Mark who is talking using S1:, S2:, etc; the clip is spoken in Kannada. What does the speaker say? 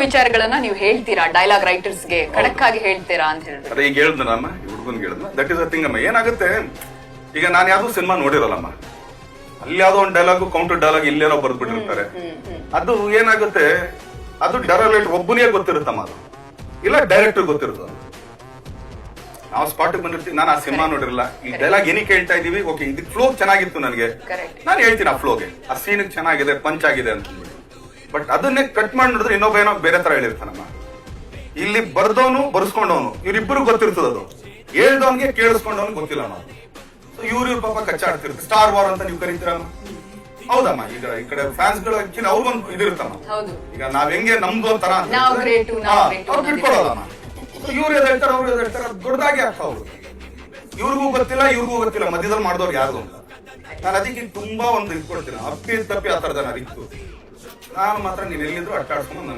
S1: ವಿಚಾರಗಳನ್ನ ನೀವು ಹೇಳ್ತೀರಾ ಡೈಲಾಗ್ ರೈಟರ್ಸ್ಗೆ ಖಡಕ್ ಆಗಿ ಹೇಳ್ತೀರಾ ಅಂತ ಹೇಳಿದ್ರೆ?
S2: ಅದೇ ಈಗ ಹೇಳಿದ್ನಮ್ಮ, ಹುಡುಗನ್ಗೆ ಹೇಳಿದ್ನ, ದಟ್ ಇಸ್ ಅ ಥಿಂಗ್ ಅಮ್ಮ. ಏನಾಗುತ್ತೆ ಈಗ ನಾನು ಯಾವ್ದು ಸಿನಿಮಾ ನೋಡಿರಲ್ಲಮ್ಮ, ಅಲ್ಲಿ ಯಾವ್ದೋ ಒಂದು ಡೈಲಾಗ್ ಕೌಂಟರ್ ಡೈಲಾಗ್ ಇಲ್ಲೇನೋ ಬರ್ದ್ಬಿಟ್ಟಿರ್ತಾರೆ. ಅದು ಏನಾಗುತ್ತೆ, ಅದು ಡೈರೆಕ್ಟ್ ಒಬ್ಬನಿಗೆ ಗೊತ್ತಿರುತ್ತಮ್ಮ, ಅದು ಇಲ್ಲ ಡೈರೆಕ್ಟರ್ ಗೊತ್ತಿರುತ್ತೆ. ನಾವು ಸ್ಪಾಟ್ ಬಂದಿರ್ತೀವಿ, ನಾನು ಆ ಸಿನಿಮಾ ನೋಡಿರಲ್ಲ, ಈ ಡೈಲಾಗ್ ಏನಕ್ಕೆ ಹೇಳ್ತಾ ಇದೀವಿ, ಓಕೆ ಇದಕ್ಕೆ ಫ್ಲೋ ಚೆನ್ನಾಗಿತ್ತು ನನಗೆ, ನಾನು ಹೇಳ್ತೀನಿ ಆ ಫ್ಲೋಗೆ, ಆ ಸೀನ್ ಚೆನ್ನಾಗಿದೆ, ಪಂಚ್ ಆಗಿದೆ ಅಂತ. ಬಟ್ ಅದನ್ನೇ ಕಟ್ ಮಾಡಿ ನೋಡಿದ್ರೆ ಇನ್ನೊಬ್ಬ ಏನೋ ಬೇರೆ ತರ ಹೇಳಿರ್ತಾನಮ್ಮ. ಇಲ್ಲಿ ಬರ್ದವನು ಬರ್ಸ್ಕೊಂಡವನು ಇವ್ರಿಬ್ಬರು ಗೊತ್ತಿರ್ತದ, ಅದು ಹೇಳ್ದವನ್ಗೆ ಕೇಳಿಸ್ಕೊಂಡವನು ಗೊತ್ತಿಲ್ಲ ನಾವು. ಇವ್ರ ಪಾಪ ಕಚ್ಚಾಡ್ತಿರ್ತಾರೆ. ಸ್ಟಾರ್ ವಾರ್ ಅಂತ ನೀವು ಕರೀತೀರ, ಹೌದಮ್ಮ. ಈಗ ಈ ಕಡೆ ಫ್ಯಾನ್ಸ್ ಗಳು ಅವ್ರಿಗೊಂದು ಇದಿರುತ್ತಮ್ಮ. ಈಗ ನಾವ್ ಹೆಂಗೆ ನಮ್ದು ಒಂಥರ ಅವ್ರು ಬಿಟ್ಕೊಡೋದಮ್ಮ. ಇವ್ರು ಎದ್ ಹೇಳ್ತಾರೆ, ಅವ್ರು ಎದ್ ಹೇಳ್ತಾರೆ, ದೊಡ್ಡದಾಗಿ ಆಗ್ತಾ ಹೋಗುತ್ತೆ. ಇವ್ರಿಗೂ ಗೊತ್ತಿಲ್ಲ, ಇವ್ರಿಗೂ ಗೊತ್ತಿಲ್ಲ, ಮಧ್ಯದಲ್ಲಿ ಮಾಡಿದವ್ರು ಯಾರು ಅಂತ. ನಾನು ಅದಕ್ಕೆ ತುಂಬಾ ಒಂದು ಇಟ್ಕೊಡ್ತೀನಿ, ಅಪ್ಪಿ ತಪ್ಪಿ ಆ ಥರದ ನಾನು ಇತ್ತು. ನಾನು ಮಾತ್ರ ನೀನ್ ಎಲ್ಲಿದ್ರು ಅಟ್ಟಾಡ್ಸ್ಕೊಂಡು